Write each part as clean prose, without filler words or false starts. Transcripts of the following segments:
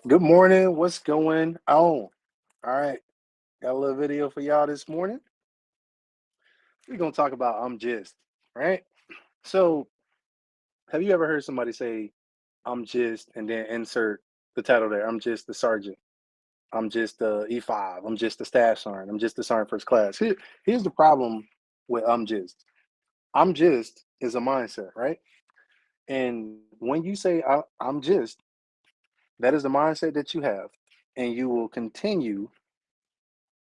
Good morning. What's going on? All right. Got a little video for y'all this morning. We're going to talk about I'm just, right? So, have you ever heard somebody say, I'm just, and then insert the title there? I'm just the sergeant. I'm just the E5. I'm just the staff sergeant. I'm just the sergeant first class. Here's the problem with I'm just. I'm just is a mindset, right? And when you say I'm just, that is the mindset that you have. And you will continue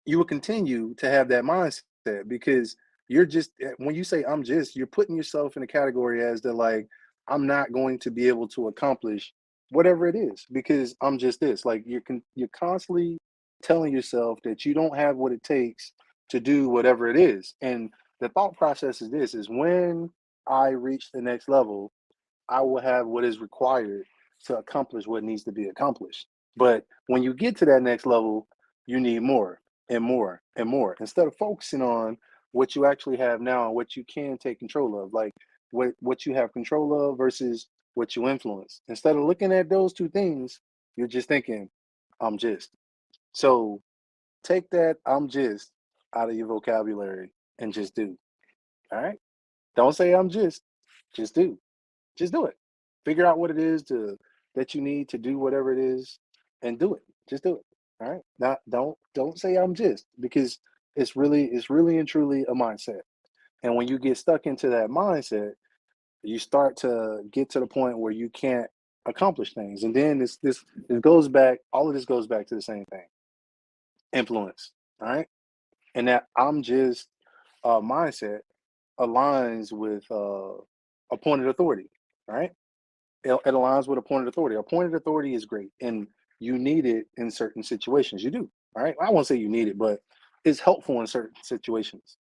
to have that mindset because you're just when you say I'm just, you're putting yourself in a category as the like I'm not going to be able to accomplish whatever it is because I'm just this. Like you're constantly telling yourself that you don't have what it takes to do whatever it is. And the thought process is this is when I reach the next level, I will have what is required to accomplish what needs to be accomplished. But when you get to that next level, you need more and more and more instead of focusing on what you actually have now and what you can take control of, like what you have control of versus what you influence. Instead of looking at those two things, you're just thinking, I'm just. So take that I'm just out of your vocabulary and just do. All right. Don't say I'm just do. Just do it. Figure out what it is to that you need to do whatever it is and do it. Just do it. All right. Not don't say I'm just because it's really and truly a mindset. And when you get stuck into that mindset, you start to get to the point where you can't accomplish things. And then this it goes back, all of this goes back to the same thing. Influence. All right. And that I'm just mindset aligns with appointed authority. All right. It aligns with appointed authority. Appointed authority is great, and you need it in certain situations. You do, all right. I won't say you need it, but it's helpful in certain situations.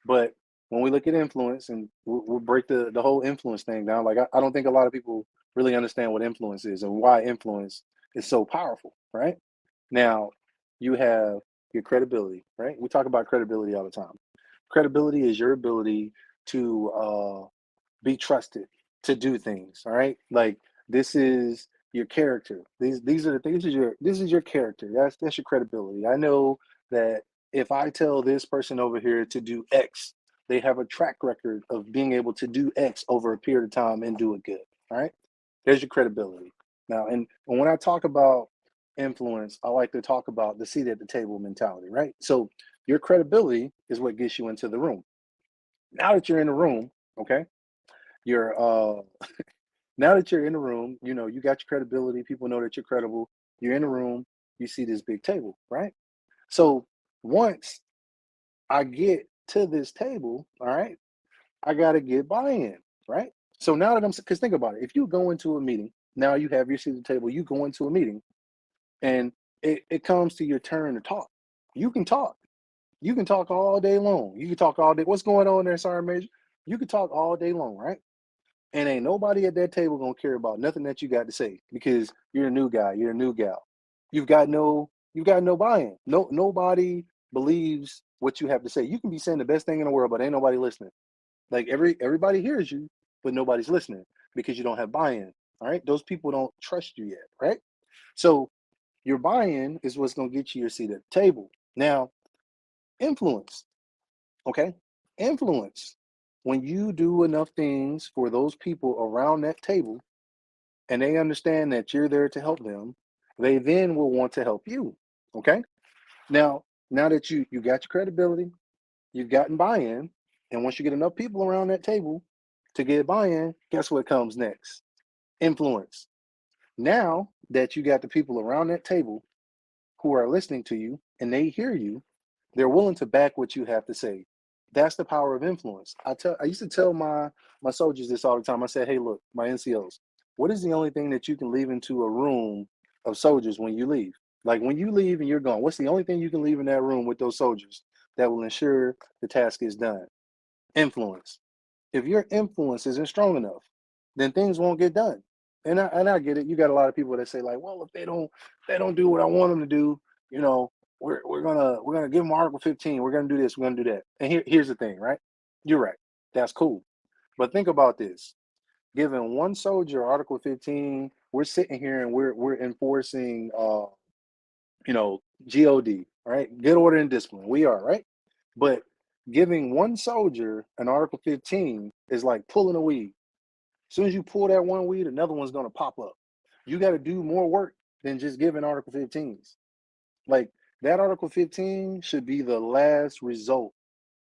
But when we look at influence, and we'll break the whole influence thing down. Like I don't think a lot of people really understand what influence is and why influence is so powerful. Right now, you have your credibility. Right, we talk about credibility all the time. Credibility is your ability to be trusted to do things. All right, like this is your character. These are the things. This is your character. That's your credibility. I know that if I tell this person over here to do X, they have a track record of being able to do X over a period of time and do it good. All right, there's your credibility. Now, and when I talk about influence, I like to talk about the seat at the table mentality. Right, so your credibility is what gets you into the room. Now that you're in the room, okay, you're now that you're in the room, you got your credibility. People know that you're credible. You're in the room. You see this big table, right? So once I get to this table, all right, I got to get buy-in, right? So now that because think about it. If you go into a meeting, now you have your seat at the table, you go into a meeting and it comes to your turn to talk. You can talk. You can talk all day long. You can talk all day. What's going on there, Sergeant Major? You can talk all day long, right? And ain't nobody at that table gonna care about nothing that you got to say because you're a new guy, you're a new gal. You've got no buy-in. Nobody believes what you have to say. You can be saying the best thing in the world, but ain't nobody listening. Like everybody hears you, but nobody's listening because you don't have buy-in. All right. Those people don't trust you yet, right? So your buy-in is what's gonna get you your seat at the table. Now, influence. Okay. Influence. When you do enough things for those people around that table and they understand that you're there to help them, they then will want to help you. Okay. Now that you got your credibility, you've gotten buy-in, and once you get enough people around that table to get buy-in, guess what comes next? Influence. Now that you got the people around that table who are listening to you and they hear you, they're willing to back what you have to say. That's the power of influence. I used to tell my soldiers this all the time. I said, hey, look, my NCOs, what is the only thing that you can leave into a room of soldiers when you leave? Like when you leave and you're gone, what's the only thing you can leave in that room with those soldiers that will ensure the task is done? Influence. If your influence isn't strong enough, then things won't get done. And I get it. You got a lot of people that say like, well, if they don't do what I want them to do, you know, we're gonna give them Article 15. We're gonna do this. We're gonna do that. And here's the thing, right? You're right. That's cool. But think about this: giving one soldier Article 15 we're sitting here and we're enforcing you know, God, right? Good order and discipline. We are, right? But giving one soldier an Article 15 is like pulling a weed. As soon as you pull that one weed, another one's gonna pop up. You got to do more work than just giving Article 15s. Like that Article 15 should be the last result.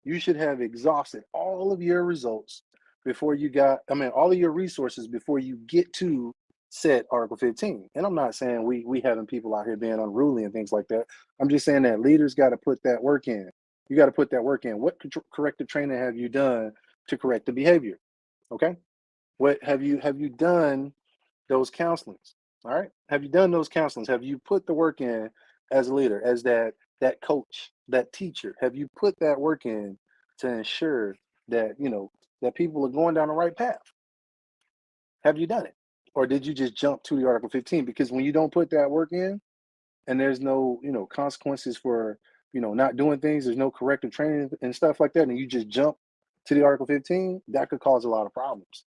You should have exhausted all of your results before you got, I mean, all of your resources before you get to said Article 15. And I'm not saying we having people out here being unruly and things like that. I'm just saying that leaders got to put that work in. You got to put that work in. What corrective training have you done to correct the behavior? Okay. What have you done those counselings? All right. Have you done those counselings? Have you put the work in as a leader, as that coach, that teacher? Have you put that work in to ensure that that people are going down the right path? Have you done it? Or did you just jump to the Article 15? Because when you don't put that work in and there's no, consequences for, not doing things, there's no corrective training and stuff like that, and you just jump to the Article 15, that could cause a lot of problems.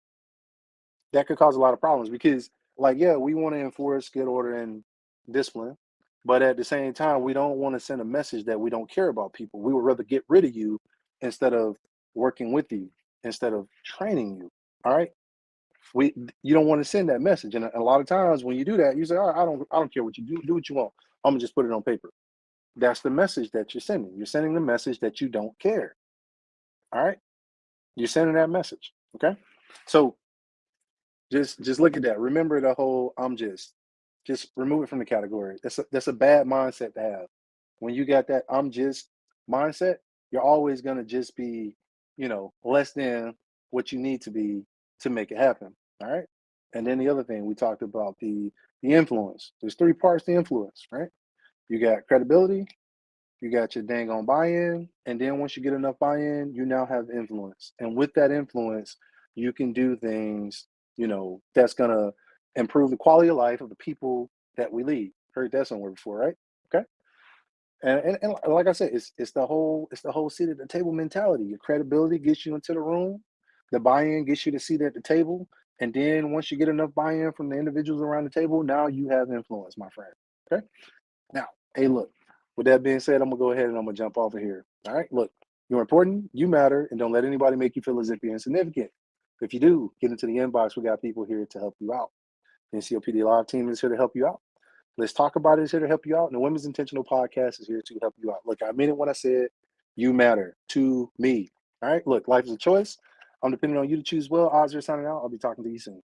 That could cause a lot of problems because, like, yeah, we want to enforce good order and discipline, but at the same time, we don't want to send a message that we don't care about people. We would rather get rid of you instead of working with you, instead of training you. All right, we you don't want to send that message, and a lot of times when you do that, you say, "All right, I don't care what you do. Do what you want. I'm gonna just put it on paper." That's the message that you're sending. You're sending the message that you don't care. All right, you're sending that message. Okay, so just look at that. Remember the whole I'm just remove it from the category. That's a bad mindset to have. When you got that I'm just mindset, you're always gonna just be, less than what you need to be to make it happen. All right. And then the other thing we talked about the influence. There's three parts to influence, right? You got credibility, you got your dang on buy-in, and then once you get enough buy-in, you now have influence. And with that influence, you can do things, that's gonna improve the quality of life of the people that we lead. Heard that somewhere before, right? Okay. And like I said, it's the whole seat at the table mentality. Your credibility gets you into the room, the buy-in gets you to seat at the table, and then once you get enough buy-in from the individuals around the table, now you have influence, my friend. Okay. Now, hey, look, with that being said, I'm gonna go ahead and I'm gonna jump off of here. All right, look, you're important, you matter, and don't let anybody make you feel as if you're insignificant. If you do, get into the inbox. We got people here to help you out. The NCOPD Live team is here to help you out. Let's Talk About It is here to help you out. And the Women's Intentional Podcast is here to help you out. Look, I mean it when I said you matter to me. All right, look, life is a choice. I'm depending on you to choose well. Odds are signing out. I'll be talking to you soon.